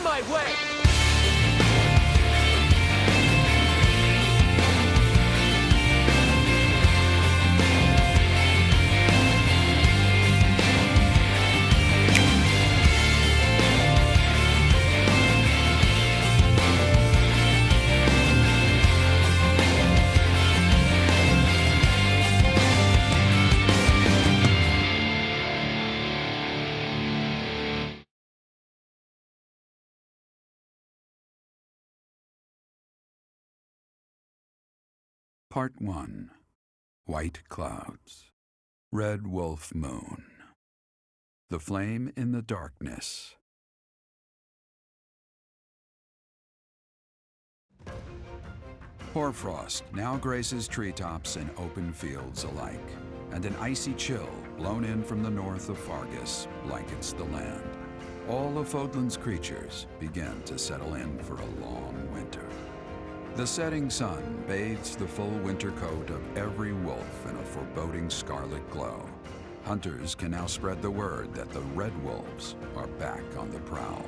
in my way! Part 1. White Clouds. Red Wolf Moon. The Flame in the Darkness. Hoarfrost now graces treetops and open fields alike, and an icy chill blown in from the north of Fargus blankets the land. All of Fodlan's creatures begin to settle in for a long winter. The setting sun bathes the full winter coat of every wolf in a foreboding scarlet glow. Hunters can now spread the word that the red wolves are back on the prowl.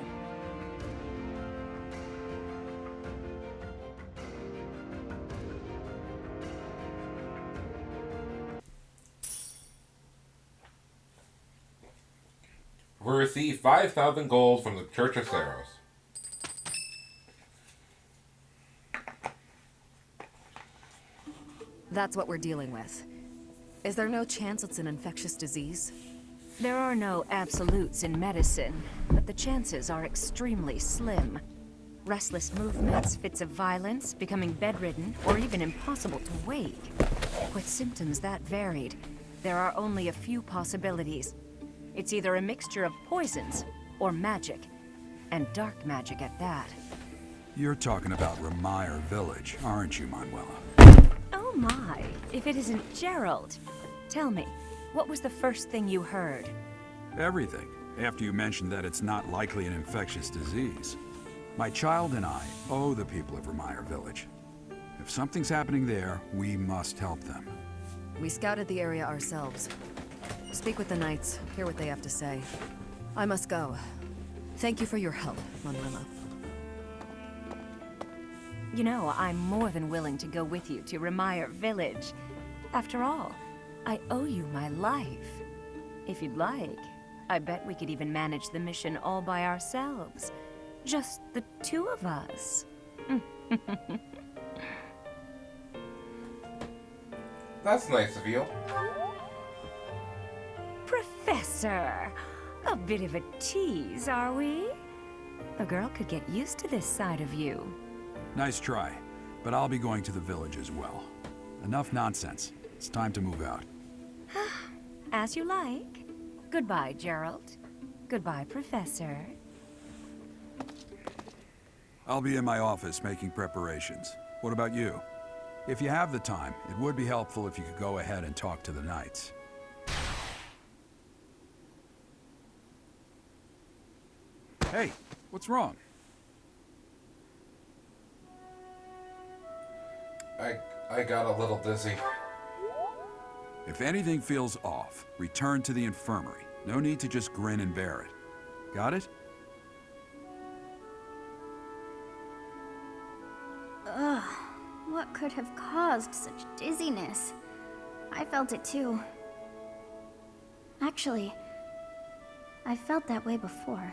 We receive 5,000 gold from the Church of Saros. That's what we're dealing with. Is there no chance it's an infectious disease? There are no absolutes in medicine, but the chances are extremely slim. Restless movements, fits of violence, becoming bedridden, or even impossible to wake. With symptoms that varied, there are only a few possibilities. It's either a mixture of poisons or magic, and dark magic at that. You're talking about Remire Village, aren't you, Manuela? Oh my, if it isn't Gerald. Tell me, what was the first thing you heard? Everything, after you mentioned that it's not likely an infectious disease. My child and I owe the people of Remire Village. If something's happening there, we must help them. We scouted the area ourselves. Speak with the knights, hear what they have to say. I must go. Thank you for your help, Manuela. You know, I'm more than willing to go with you to Remire Village. After all, I owe you my life. If you'd like, I bet we could even manage the mission all by ourselves. Just the two of us. That's nice of you. Professor! A bit of a tease, are we? A girl could get used to this side of you. Nice try, but I'll be going to the village as well. Enough nonsense. It's time to move out. As you like. Goodbye, Gerald. Goodbye, Professor. I'll be in my office making preparations. What about you? If you have the time, it would be helpful if you could go ahead and talk to the knights. Hey, what's wrong? I got a little dizzy. If anything feels off, return to the infirmary. No need to just grin and bear it. Got it? Ugh, what could have caused such dizziness? I felt it too. Actually, I felt that way before.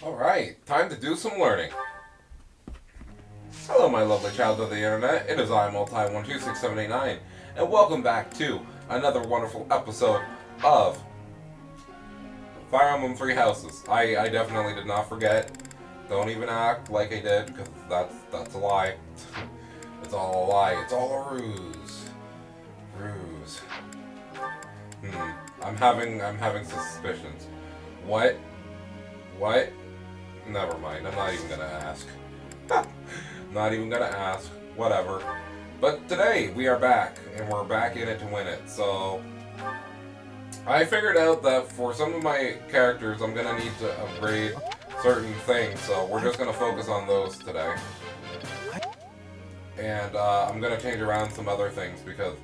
Alright, time to do some learning. Hello my lovely child of the internet, it is I, Multi126789, and welcome back to another wonderful episode of Fire Emblem ThreeHouses. I definitely did not forget. Don't even act like I did, because that's a lie. It's all a lie. It's all a ruse. Ruse. I'm having suspicions. What? What? Never mind. I'm not even gonna ask. Not even gonna ask. Whatever. But today we are back, and we're back in it to win it. So I figured out that for some of my characters, I'm gonna need to upgrade certain things. So we're just gonna focus on those today. And I'm going to change around some other things because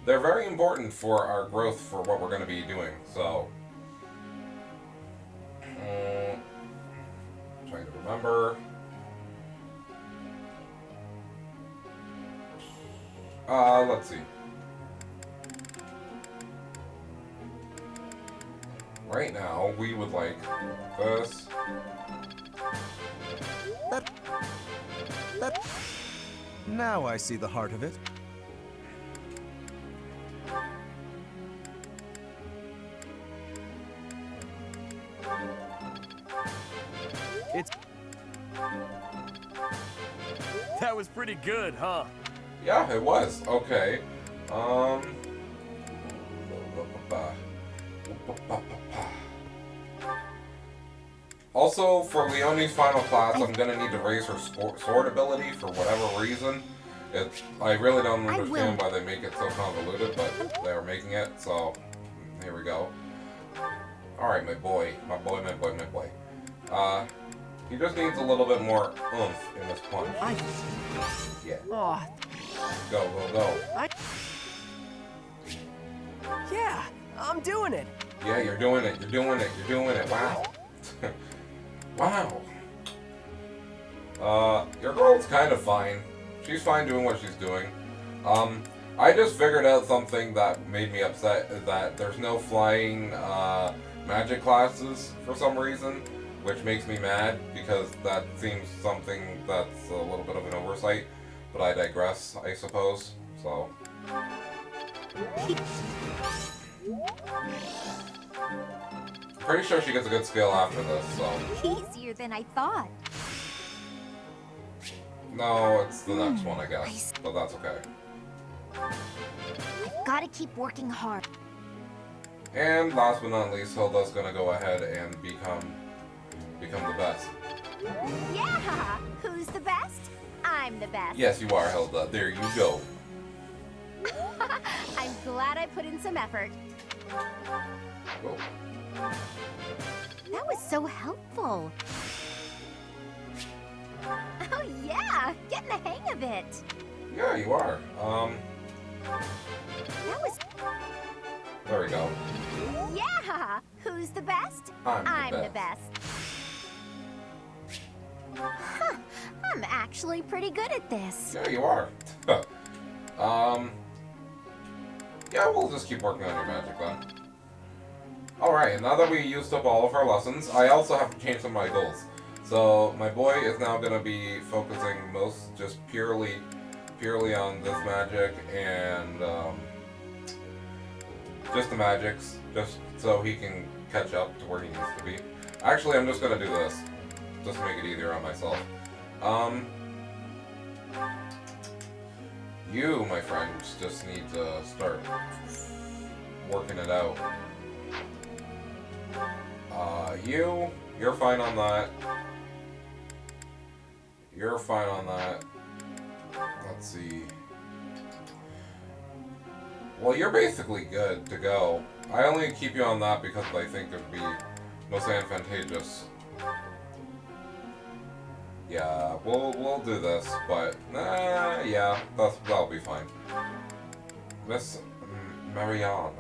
they're very important for our growth for what we're going to be doing. So, trying to remember. Let's see. Right now, we would like this. Now I see the heart of it. It's... That was pretty good, huh? Yeah, it was. Okay. Also, for Leonie's final class, I'm gonna need to raise her sword ability for whatever reason. I really don't understand why they make it so convoluted, but they're making it, so here we go. Alright, my boy. He just needs a little bit more oomph in this punch. Yeah. Oh, Go. yeah, I'm doing it. Yeah, you're doing it. Wow. Wow. Your girl's kind of fine. She's fine doing what she's doing. I just figured out something that made me upset, is that there's no flying, magic classes for some reason, which makes me mad, because that seems something that's a little bit of an oversight, but I digress, I suppose, so. Pretty sure she gets a good skill after this, so. Easier than I thought. No, it's the next one, I guess, but that's okay. I've got to keep working hard. And last but not least, Hilda's gonna go ahead and become the best. Yeah! Who's the best? I'm the best. Yes, you are, Hilda. There you go. I'm glad I put in some effort. Whoa. That was so helpful. Oh yeah, getting the hang of it. Yeah, you are. That was... There we go. Yeah! Who's the best? I'm the the best. Huh, I'm actually pretty good at this. Yeah, you are. Yeah, we'll just keep working on your magic then. Alright, now that we used up all of our lessons, I also have to change some of my goals. So, my boy is now going to be focusing just purely on this magic and, just the magics, just so he can catch up to where he needs to be. Actually, I'm just going to do this, just to make it easier on myself. You, my friends, just need to start working it out. You're fine on that. You're fine on that. Let's see. Well, you're basically good to go. I only keep you on that because I think it would be most advantageous. Yeah, we'll do this, but yeah, that'll be fine. Miss Mariano.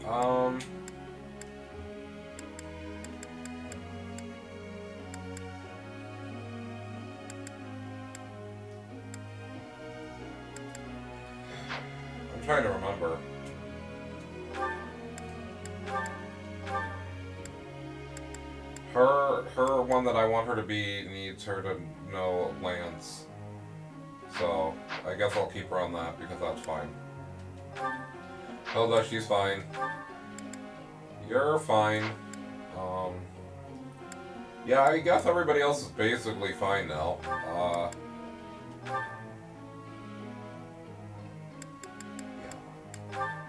I'm trying to remember. Her one that I want her to be needs her to know lands. So, I guess I'll keep her on that because that's fine. Hilda, she's fine. You're fine. Yeah, I guess everybody else is basically fine now. Yeah.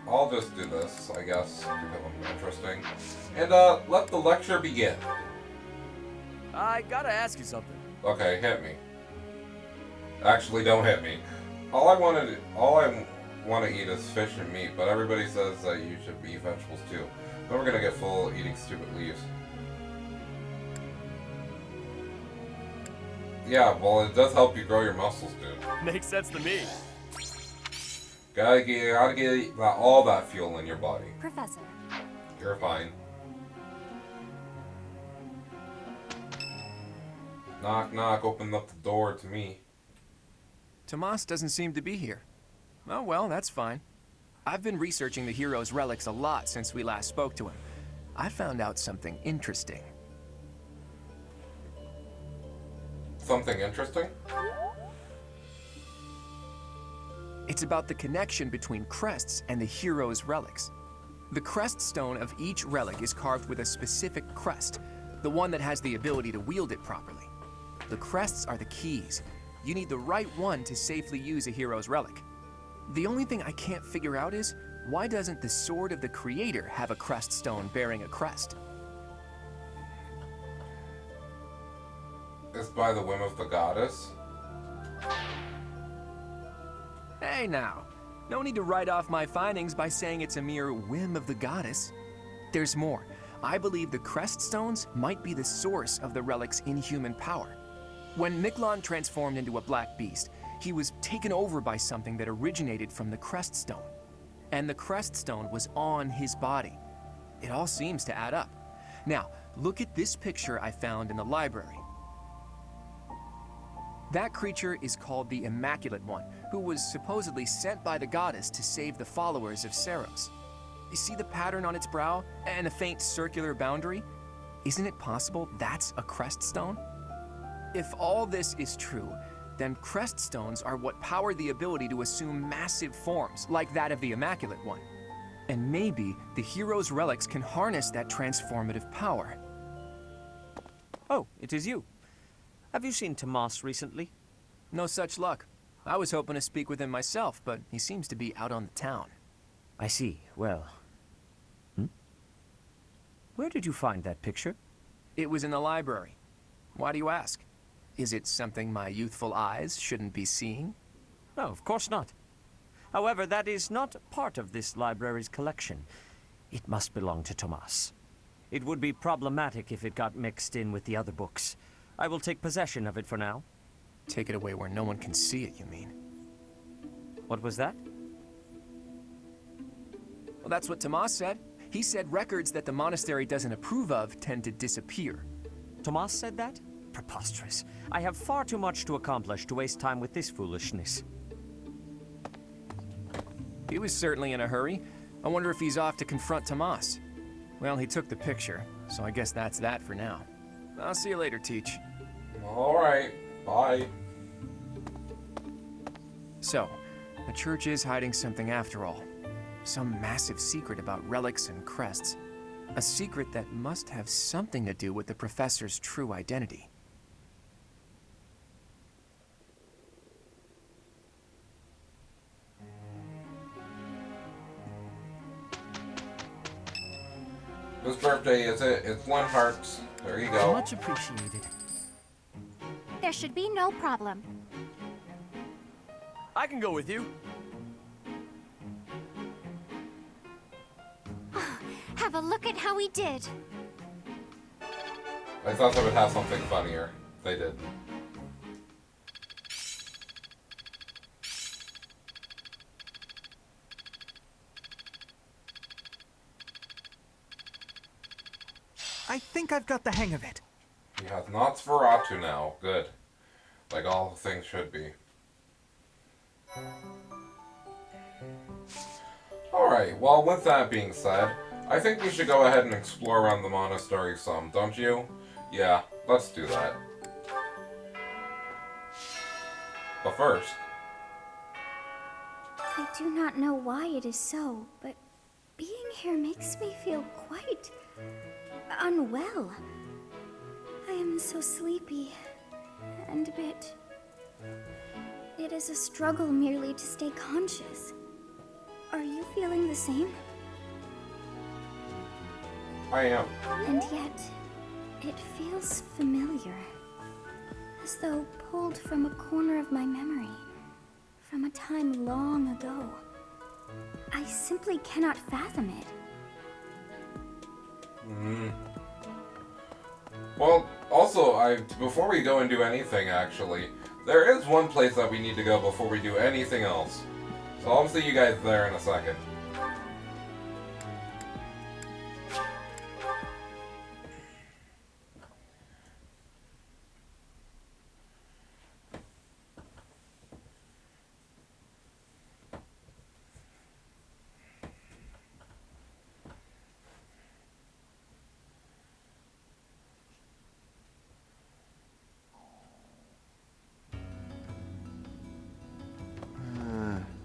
I'll just do this, I guess, because I'm interesting. And, let the lecture begin. I gotta ask you something. Okay, hit me. Actually, don't hit me. All I want to eat is fish and meat, but everybody says that you should eat vegetables too. Then we're gonna get full eating stupid leaves. Yeah, well, it does help you grow your muscles, dude. Makes sense to me. Gotta get all that fuel in your body. Professor. You're fine. Knock, knock, open up the door to me. Tomas doesn't seem to be here. Oh well, that's fine. I've been researching the hero's relics a lot since we last spoke to him. I found out something interesting. Something interesting? It's about the connection between crests and the hero's relics. The crest stone of each relic is carved with a specific crest, the one that has the ability to wield it properly. The crests are the keys. You need the right one to safely use a hero's relic. The only thing I can't figure out is, why doesn't the Sword of the Creator have a crest stone bearing a crest? It's by the whim of the goddess. Hey now, no need to write off my findings by saying it's a mere whim of the goddess. There's more. I believe the crest stones might be the source of the relic's inhuman power. When Miklon transformed into a black beast, he was taken over by something that originated from the crest stone. And the crest stone was on his body. It all seems to add up. Now, look at this picture I found in the library. That creature is called the Immaculate One, who was supposedly sent by the goddess to save the followers of Saros. You see the pattern on its brow and a faint circular boundary? Isn't it possible that's a crest stone? If all this is true, then crest stones are what power the ability to assume massive forms, like that of the Immaculate One. And maybe the hero's relics can harness that transformative power. Oh, it is you. Have you seen Tomas recently? No such luck. I was hoping to speak with him myself, but he seems to be out on the town. I see. Well... Where did you find that picture? It was in the library. Why do you ask? Is it something my youthful eyes shouldn't be seeing? No, of course not. However, that is not part of this library's collection. It must belong to Tomas. It would be problematic if it got mixed in with the other books. I will take possession of it for now. Take it away where no one can see it, you mean? What was that? Well, that's what Tomas said. He said records that the monastery doesn't approve of tend to disappear. Tomas said that? Preposterous. I have far too much to accomplish to waste time with this foolishness. He was certainly in a hurry. I wonder if he's off to confront Tomas. Well, he took the picture, so I guess that's that for now. I'll see you later, Teach. Alright, bye. So, the church is hiding something after all. Some massive secret about relics and crests. A secret that must have something to do with the professor's true identity. Whose birthday is it? It's Lynn Hart's. There you go. Much appreciated. There should be no problem. I can go with you. Have a look at how he did. I thought they would have something funnier. They did. I think I've got the hang of it. He has Nosferatu now. Good. Like all things should be. Alright, well, with that being said, I think we should go ahead and explore around the monastery some, don't you? Yeah, let's do that. But first... I do not know why it is so, but being here makes me feel quite unwell. I am so sleepy and a bit... It is a struggle merely to stay conscious. Are you feeling the same? I am. And yet, it feels familiar. As though pulled from a corner of my memory. From a time long ago. I simply cannot fathom it. Well, also, before we go and do anything, actually, there is one place that we need to go before we do anything else. So I'll see you guys there in a second.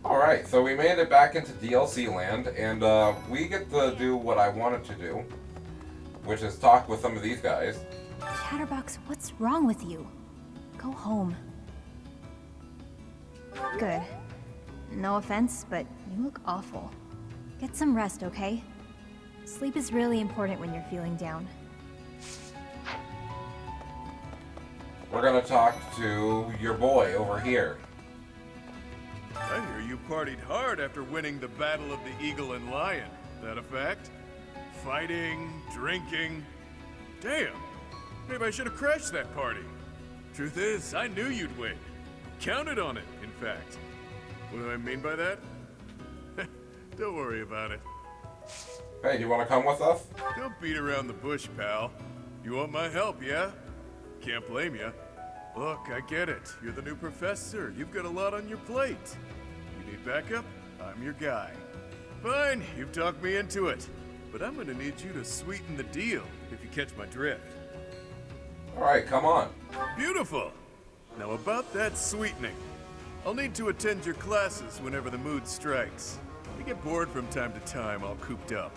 Alright, so we made it back into DLC land, and we get to do what I wanted to do, which is talk with some of these guys. Chatterbox, what's wrong with you? Go home. Good. No offense, but you look awful. Get some rest, okay? Sleep is really important when you're feeling down. We're gonna talk to your boy over here. I hear you partied hard after winning the Battle of the Eagle and Lion. That a fact? Fighting, drinking. Damn! Maybe I should have crashed that party. Truth is, I knew you'd win. Counted on it, in fact. What do I mean by that? Don't worry about it. Hey, do you want to come with us? Don't beat around the bush, pal. You want my help, yeah? Can't blame you. Look, I get it. You're the new professor. You've got a lot on your plate. You need backup? I'm your guy. Fine, you've talked me into it. But I'm gonna need you to sweeten the deal, if you catch my drift. Alright, come on. Beautiful! Now about that sweetening. I'll need to attend your classes whenever the mood strikes. I get bored from time to time, all cooped up.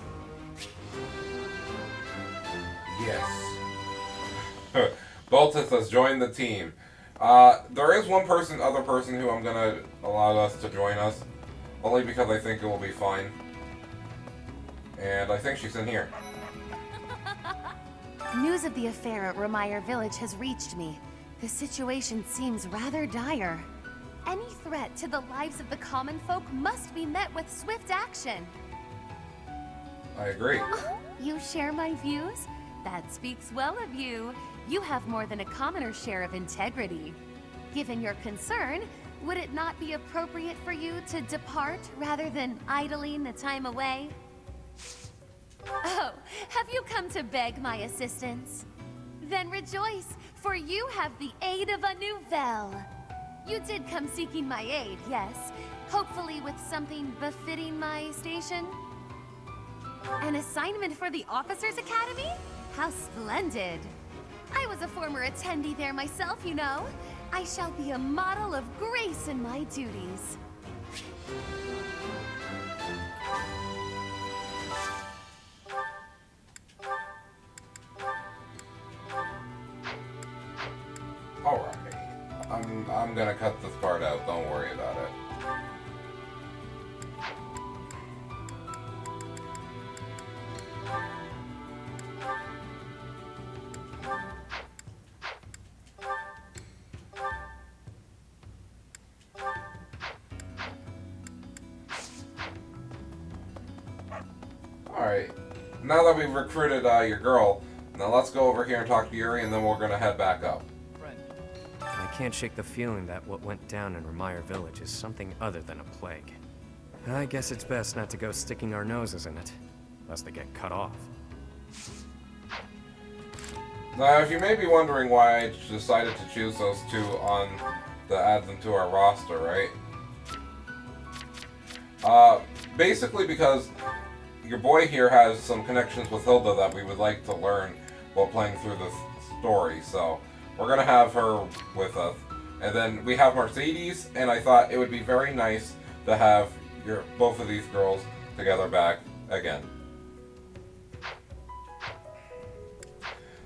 Yes. Boltus has joined the team. There is one other person who I'm gonna allow us to join us. Only because I think it will be fine. And I think she's in here. News of the affair at Ramire Village has reached me. The situation seems rather dire. Any threat to the lives of the common folk must be met with swift action. I agree. You share my views? That speaks well of you. You have more than a commoner's share of integrity. Given your concern, would it not be appropriate for you to depart rather than idling the time away? Oh, have you come to beg my assistance? Then rejoice, for you have the aid of a nouvelle. You did come seeking my aid, yes. Hopefully with something befitting my station? An assignment for the Officers Academy? How splendid! I was a former attendee there myself, you know. I shall be a model of grace in my duties. Alright. I'm gonna cut this part out, don't worry about it. Alright, now that we've recruited your girl, now let's go over here and talk to Yuri, and then we're gonna head back up. I can't shake the feeling that what went down in Ramire Village is something other than a plague. I guess it's best not to go sticking our noses in it, lest they get cut off. Now, if you may be wondering why I decided to choose those two to add them to our roster, right? Basically because your boy here has some connections with Hilda that we would like to learn while playing through this story, so we're gonna have her with us. And then we have Mercedes, and I thought it would be very nice to have both of these girls together back again.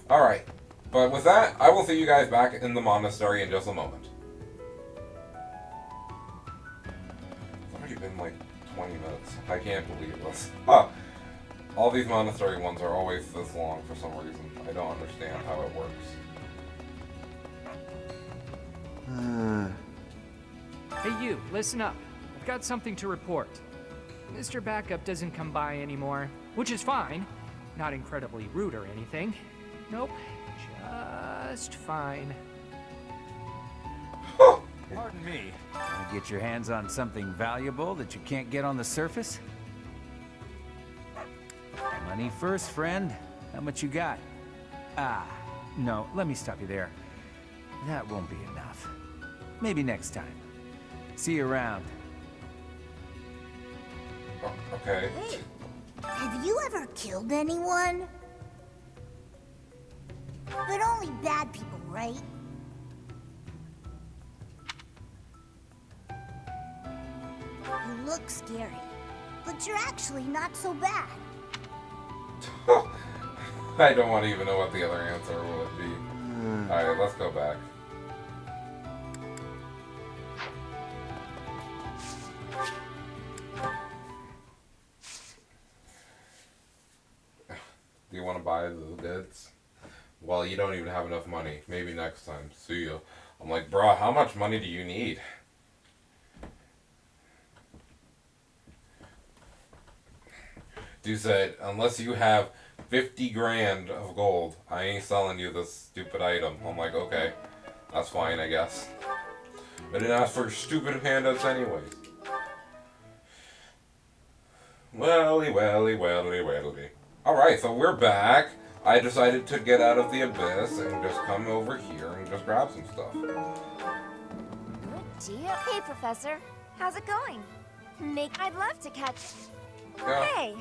Alright, but with that, I will see you guys back in the monastery in just a moment. It's already been like 20 minutes. I can't believe this. Huh. All these monastery ones are always this long for some reason. I don't understand how it works. Hey you, listen up. I've got something to report. Mr. Backup doesn't come by anymore, which is fine. Not incredibly rude or anything. Nope, just fine. Pardon me. Want to get your hands on something valuable that you can't get on the surface? Money first, friend. How much you got? Ah, no, let me stop you there. That won't be enough. Maybe next time. See you around. Oh, okay. Hey, have you ever killed anyone? But only bad people, right? You look scary, but you're actually not so bad. I don't want to even know what the other answer would be. Alright, let's go back. Do you want to buy the goods? Well, you don't even have enough money. Maybe next time. See ya. I'm like, bro, how much money do you need? Dude said, unless you have 50 grand of gold, I ain't selling you this stupid item. I'm like, okay, that's fine, I guess. I didn't ask for stupid handouts anyways. Welly, welly, welly, welly. Alright, so we're back. I decided to get out of the abyss and just come over here and just grab some stuff. Good deal. Hey, Professor. How's it going? I'd love to catch... Yeah. Hey,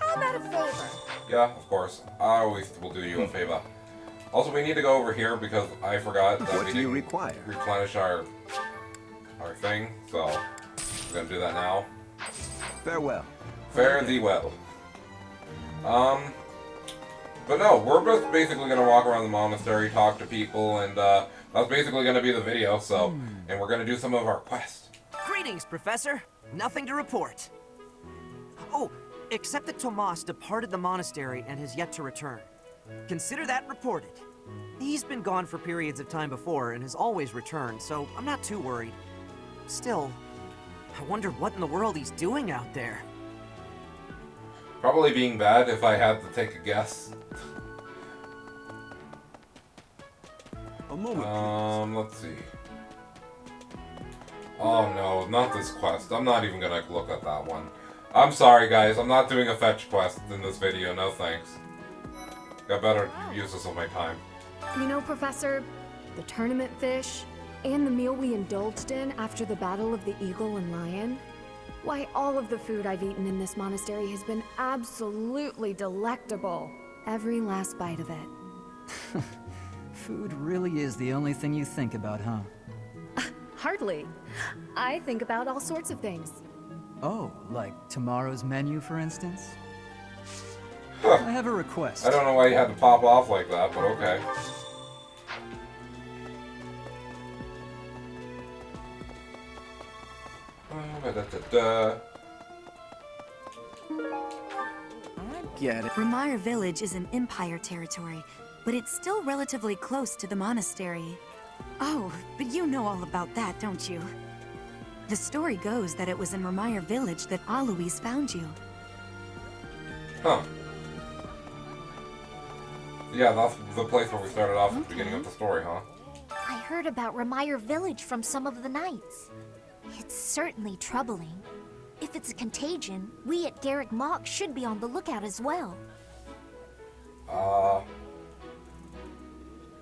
how about a favor? Yeah, of course. I always will do you a favor. Also, we need to go over here because I forgot that we didn't replenish our thing, so we're gonna do that now. Farewell. Fare thee well. But no, we're just basically gonna walk around the monastery, talk to people, and that's basically gonna be the video. So, and we're gonna do some of our quests. Greetings, Professor. Nothing to report. Oh, except that Tomas departed the monastery and has yet to return. Consider that reported. He's been gone for periods of time before and has always returned, so I'm not too worried. Still, I wonder what in the world he's doing out there. Probably being bad if I had to take a guess. A moment, let's see. Oh no, not this quest. I'm not even gonna look at that one. I'm sorry guys, I'm not doing a fetch quest in this video, no thanks. Got better uses of my time. You know, Professor, the tournament fish, and the meal we indulged in after the Battle of the Eagle and Lion, why, all of the food I've eaten in this monastery has been absolutely delectable. Every last bite of it. Food really is the only thing you think about, huh? Hardly. I think about all sorts of things. Oh, like tomorrow's menu, for instance? Huh. I have a request. I don't know why you had to pop off like that, but okay. I get it. Remire Village is in Empire territory, but it's still relatively close to the monastery. Oh, but you know all about that, don't you? The story goes that it was in Remire Village that Alois found you. Huh. Yeah, that's the place where we started off at the beginning of the story, huh? I heard about Remire Village from some of the knights. It's certainly troubling. If it's a contagion, we at Garrick Mach should be on the lookout as well. I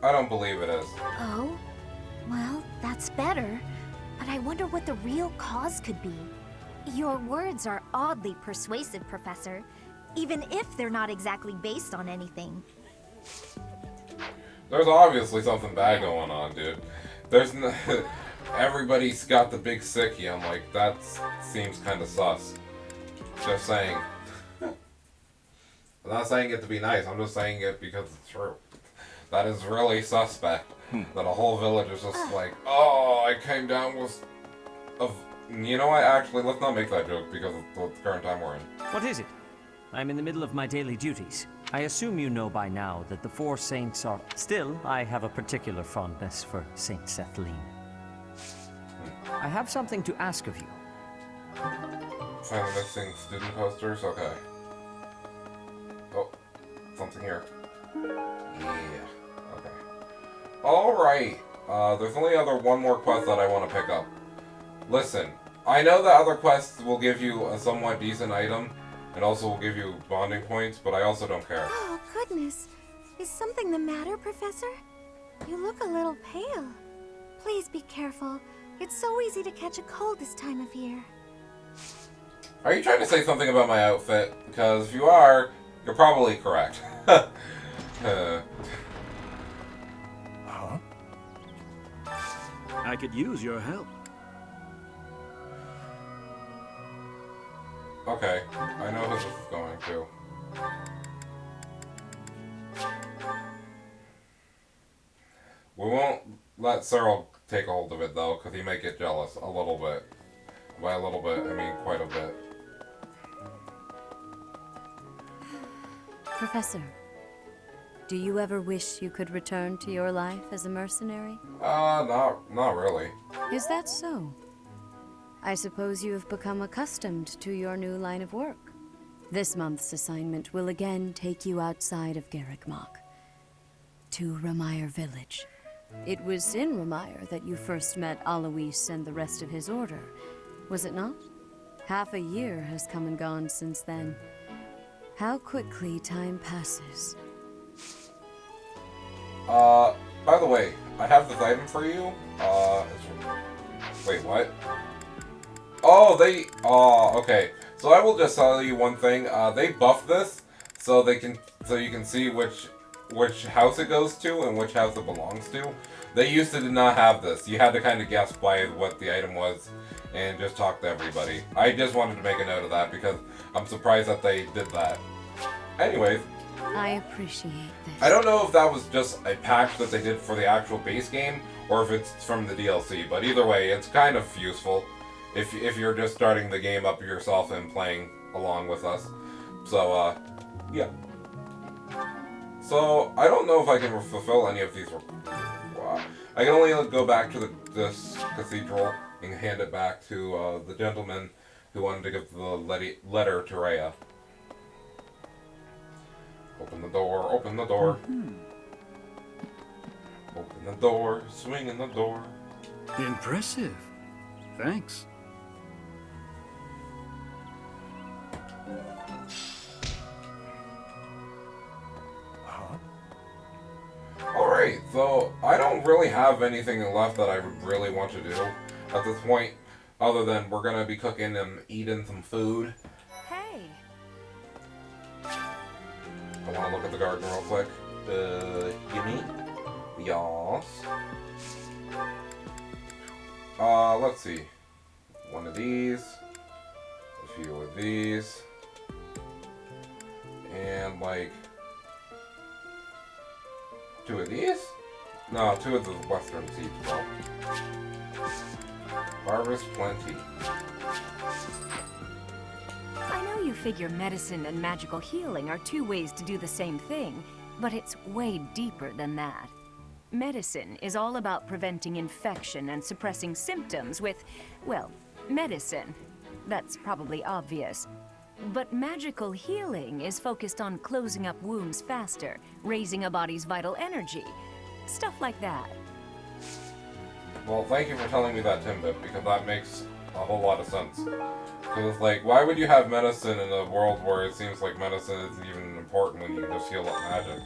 don't believe it is. Oh? Well, that's better. But I wonder what the real cause could be. Your words are oddly persuasive, Professor, even if they're not exactly based on anything. There's obviously something bad going on, dude. There's everybody's got the big sickie. I'm like, that seems kind of sus. Just saying. I'm not saying it to be nice. I'm just saying it because it's true. That is really suspect. That a whole village is just like, oh, I came down with... You know what? Actually, let's not make that joke because of the current time we're in. What is it? I'm in the middle of my daily duties. I assume you know by now that the four saints are... Still, I have a particular fondness for Saint Sethlin. I have something to ask of you. Find the missing student posters? Okay. Oh. here. Yeah. Okay. Alright. There's only one more quest that I want to pick up. Listen, I know that other quests will give you a somewhat decent item, and also will give you bonding points, but I also don't care. Oh, goodness. Is something the matter, Professor? You look a little pale. Please be careful. It's so easy to catch a cold this time of year. Are you trying to say something about my outfit? Because if you are, you're probably correct. Huh? I could use your help. Okay, I know who this is going to. We won't let Cyril take a hold of it, though, because he might get jealous a little bit. By a little bit, I mean quite a bit. Professor, do you ever wish you could return to your life as a mercenary? Not really. Is that so? I suppose you have become accustomed to your new line of work. This month's assignment will again take you outside of Garrigmach, to Ramire Village. It was in Ramire that you first met Alois and the rest of his order, was it not? Half a year has come and gone since then. How quickly time passes. By the way, I have this item for you. Wait, what? Oh, okay. So I will just tell you one thing. They buffed this so you can see which house it goes to and which house it belongs to. They used to did not have this. You had to kind of guess by what the item was and just talk to everybody. I just wanted to make a note of that because I'm surprised that they did that. Anyways. I appreciate this. I don't know if that was just a patch that they did for the actual base game or if it's from the DLC, but either way, it's kind of useful if you're just starting the game up yourself and playing along with us. So, yeah. So, I don't know if I can fulfill any of these. I can only go back to this cathedral and hand it back to the gentleman who wanted to give the letter to Rhea. Open the door, open the door. Open the door, swing in the door. Impressive. Thanks. Alright, so I don't really have anything left that I would really want to do at this point, other than we're gonna be cooking and eating some food. Hey. I want to look at the garden real quick. Gimme? Yas. Let's see. One of these. A few of these. And, like, 2 of these? No, 2 of the western seeds, though. Harvest plenty. I know you figure medicine and magical healing are 2 ways to do the same thing, but it's way deeper than that. Medicine is all about preventing infection and suppressing symptoms with, well, medicine. That's probably obvious. But magical healing is focused on closing up wounds faster, raising a body's vital energy. Stuff like that. Well, thank you for telling me that, Timbit, because that makes a whole lot of sense. Because it's like, why would you have medicine in a world where it seems like medicine isn't even important when you can just heal up magic?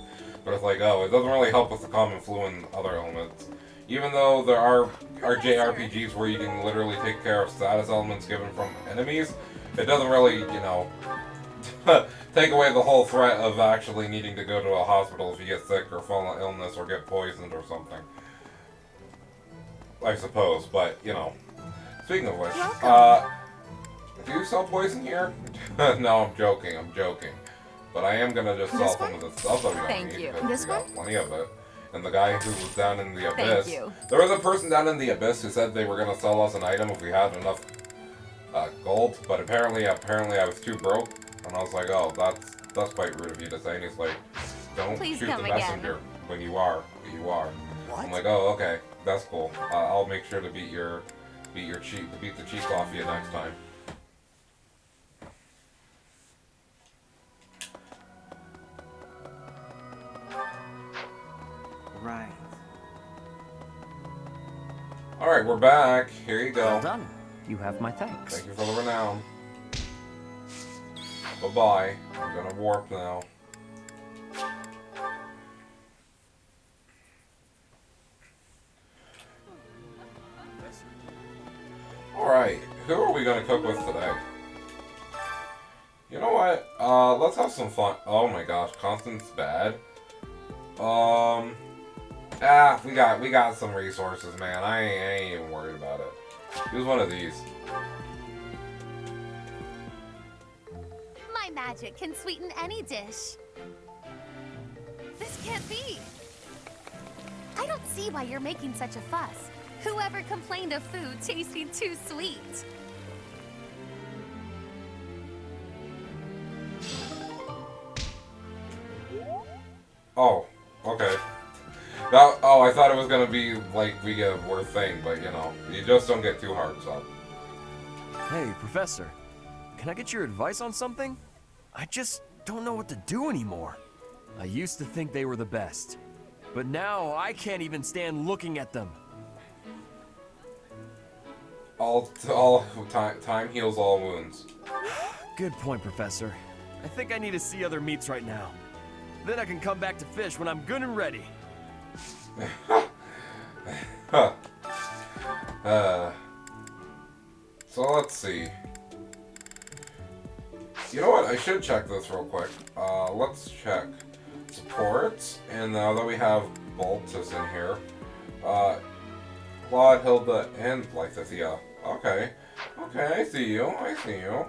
But it's like, oh, it doesn't really help with the common flu and other ailments. Even though there are JRPGs where you can literally take care of status elements given from enemies, it doesn't really, you know, take away the whole threat of actually needing to go to a hospital if you get sick or fall on illness or get poisoned or something. I suppose, but, you know. Speaking of which, do you sell poison here? No, I'm joking. But I am gonna just sell some of the stuff that we don't need, because we got plenty of it. And the guy who was down in the abyss, there was a person down in the abyss who said they were gonna sell us an item if we had enough gold, but apparently I was too broke, and I was like, oh, that's quite rude of you to say. And he's like, don't shoot the messenger when you are. What? I'm like, oh, okay, that's cool. I'll make sure to beat the cheeks off you next time. Right. Alright, we're back. Here you go. Well done. You have my thanks. Thank you for the renown. Bye-bye. I'm gonna warp now. Alright, who are we gonna cook with today? You know what? Let's have some fun. Oh my gosh, Constance's bad. We got some resources, man. I ain't even worried about it. Use one of these. My magic can sweeten any dish. This can't be. I don't see why you're making such a fuss. Whoever complained of food tasting too sweet? Oh, okay. That, oh, I thought it was gonna be like we get a worse thing, but you know, you just don't get too hard, so. Hey, Professor. Can I get your advice on something? I just don't know what to do anymore. I used to think they were the best, but now I can't even stand looking at them. Time heals all wounds. Good point, Professor. I think I need to see other meats right now. Then I can come back to fish when I'm good and ready. So let's see. You know what? I should check this real quick. Let's check supports, and now that we have Baltus in here, Claude, Hilda, and Lythithia. Okay, I see you. I see you.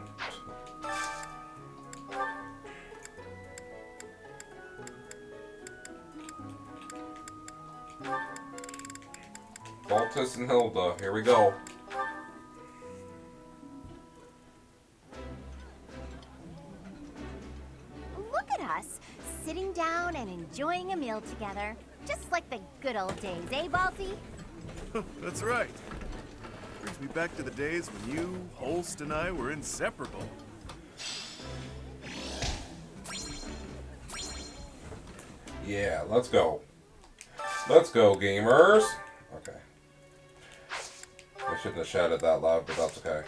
Baltus and Hilda, here we go. Look at us, sitting down and enjoying a meal together. Just like the good old days, eh, Balti? That's right. Brings me back to the days when you, Holst, and I were inseparable. Yeah, let's go. Let's go, gamers. Okay. I shouldn't have shouted that loud, but that's okay.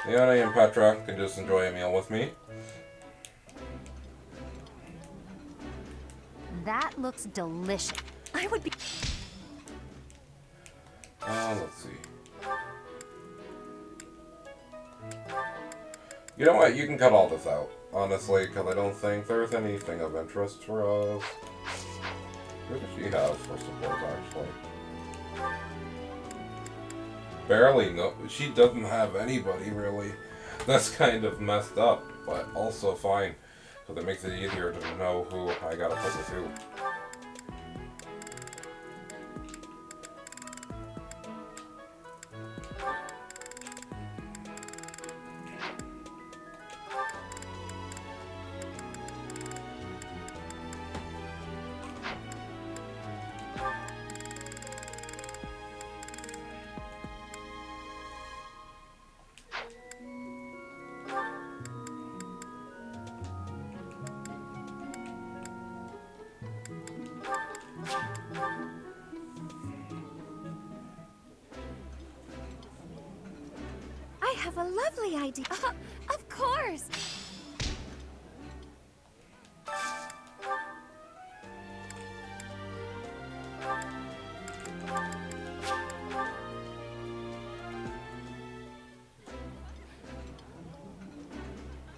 Leona and Petra can just enjoy a meal with me. That looks delicious. I would be... Let's see. You know what? You can cut all this out, honestly, because I don't think there's anything of interest for us. Who does she have for support, actually? Barely no. She doesn't have anybody, really. That's kind of messed up, but also fine, because it makes it easier to know who I gotta put with who. I have a lovely idea. Of course!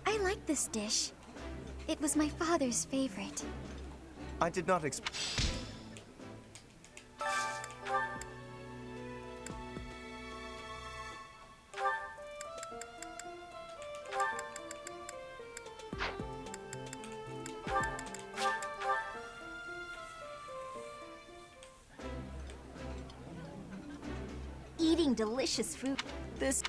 I like this dish. It was my father's favorite. I did not expect... Eating delicious food. This...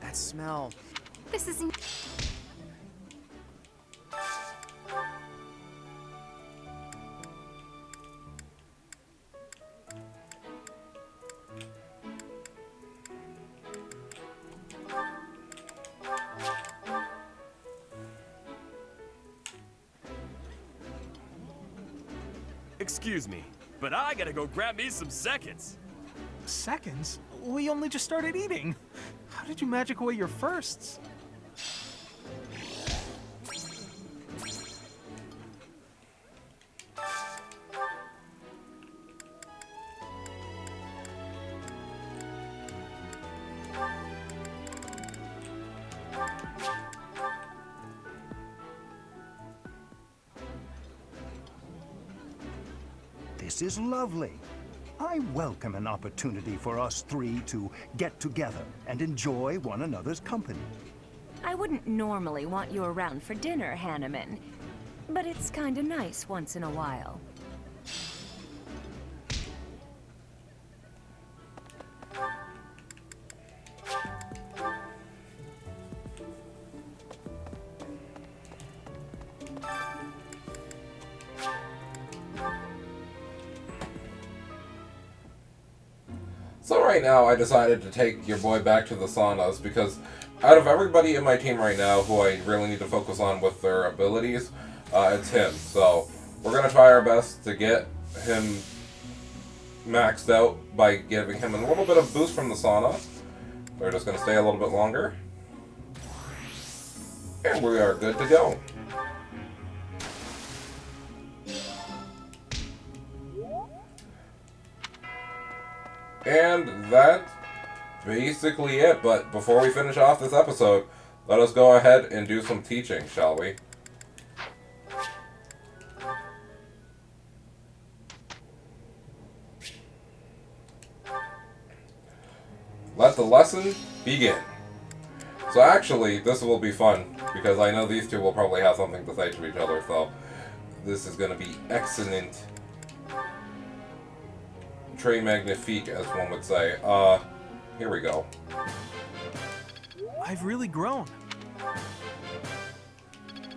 That smell. This isn't... Excuse me, but I gotta go grab me some seconds. Seconds? We only just started eating. How did you magic away your firsts? This is lovely. I welcome an opportunity for us three to get together and enjoy one another's company. I wouldn't normally want you around for dinner, Hanneman, but it's kinda nice once in a while. So right now, I decided to take your boy back to the saunas because out of everybody in my team right now who I really need to focus on with their abilities, it's him. So we're going to try our best to get him maxed out by giving him a little bit of boost from the sauna. We're just going to stay a little bit longer. And we are good to go. And that's basically it. But before we finish off this episode, let us go ahead and do some teaching, shall we? Let the lesson begin. So actually, this will be fun, because I know these two will probably have something to say to each other, so this is going to be excellent. Très magnifique, as one would say. Here we go. I've really grown.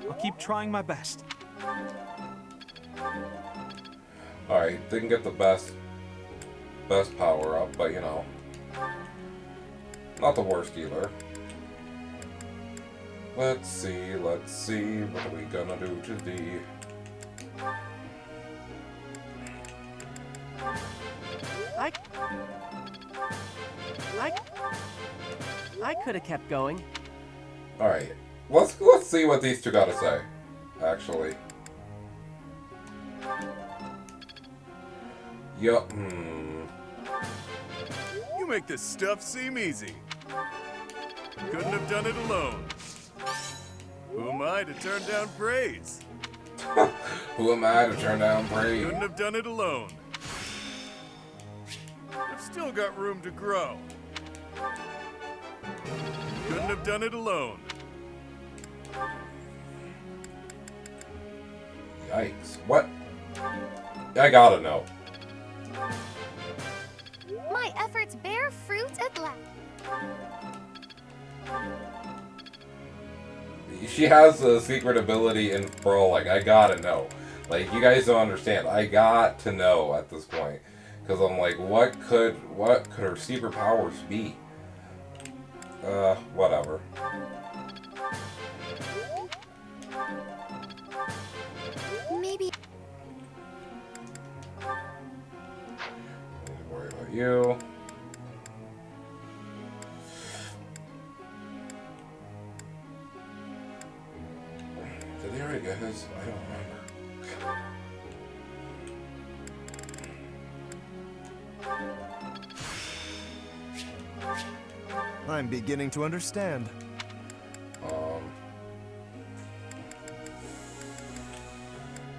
I'll keep trying my best. Alright, didn't get the best power up, but you know, not the worst either. Let's see, what are we gonna do today? I could have kept going. Alright, let's see what these two gotta say, actually. Yup, You make this stuff seem easy. Couldn't have done it alone. Who am I to turn down praise? Who am I to turn down praise? Couldn't have done it alone. I've still got room to grow. Couldn't have done it alone. Yikes. What? I gotta know. My efforts bear fruit at last. She has a secret ability in brawling. I gotta know. Like, you guys don't understand. I got to know at this point. Because I'm like, what could her secret powers be? Whatever. Maybe. Need to worry about you. Did he already get his? I don't remember. I'm beginning to understand.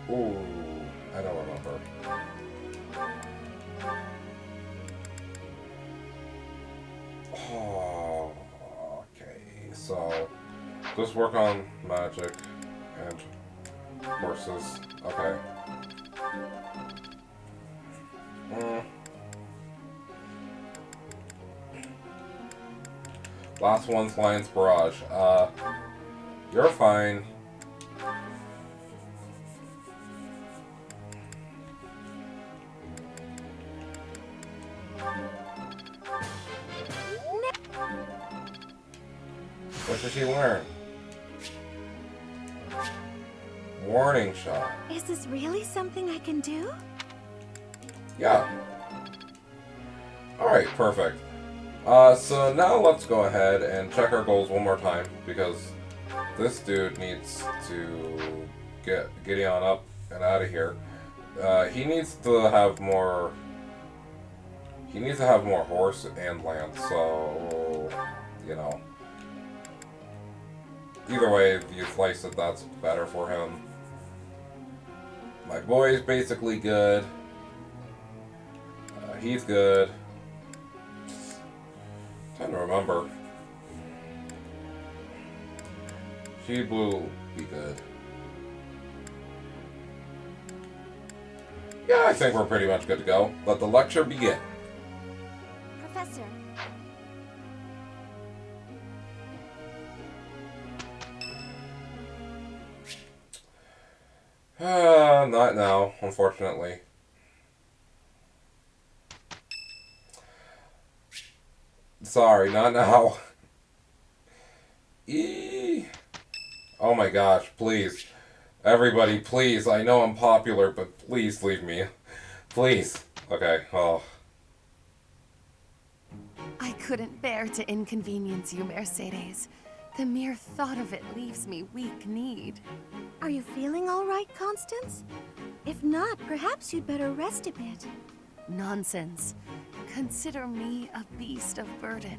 Ooh, I don't remember. Oh, okay, so just work on magic and horses. Okay. Last one's Lion's Barrage. You're fine. What did she learn? Warning shot. Is this really something I can do? Yeah. Alright, perfect. So now let's go ahead and check our goals one more time, because this dude needs to get Gideon up and out of here. He needs to have more... He needs to have more horse and land, so... You know. Either way, if you slice it, that's better for him. My boy's basically good. He's good. Trying to remember. She will be good. Yeah, I think we're pretty much good to go. Let the lecture begin. Professor. Not now, unfortunately. Sorry, not now. Oh my gosh, please. Everybody, please. I know I'm popular, but please leave me. Please. Okay, oh. I couldn't bear to inconvenience you, Mercedes. The mere thought of it leaves me weak-kneed. Are you feeling all right, Constance? If not, perhaps you'd better rest a bit. Nonsense. Consider me a beast of burden,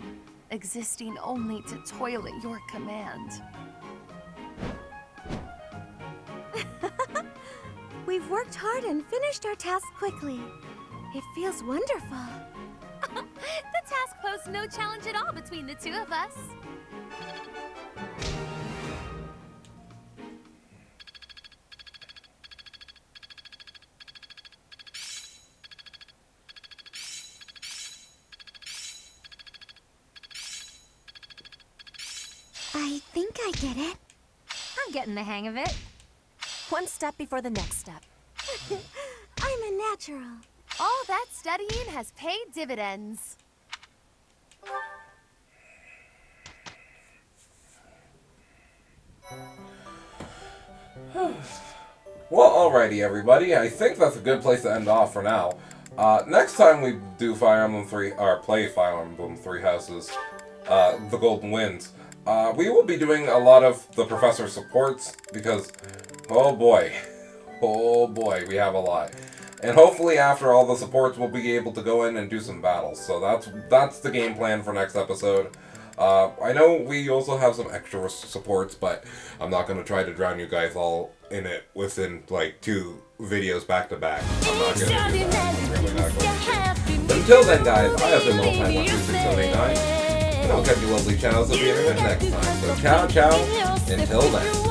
existing only to toil at your command. We've worked hard and finished our task quickly. It feels wonderful. The task posed no challenge at all between the two of us. I think I get it. I'm getting the hang of it. One step before the next step. I'm a natural. All that studying has paid dividends. Well, alrighty, everybody. I think that's a good place to end off for now. Next time we do Fire Emblem 3, or play Fire Emblem Three Houses, the Golden Winds, we will be doing a lot of the Professor supports, because, oh boy, we have a lot. And hopefully after all the supports, we'll be able to go in and do some battles. So that's the game plan for next episode. I know we also have some extra supports, but I'm not going to try to drown you guys all in it within, like, 2 videos back to back. I'm not going to do that. I'm really not going to. But until then, guys, I have been All-Time12679, and I'll catch you lovely channels of the internet next time. So ciao, ciao, until then.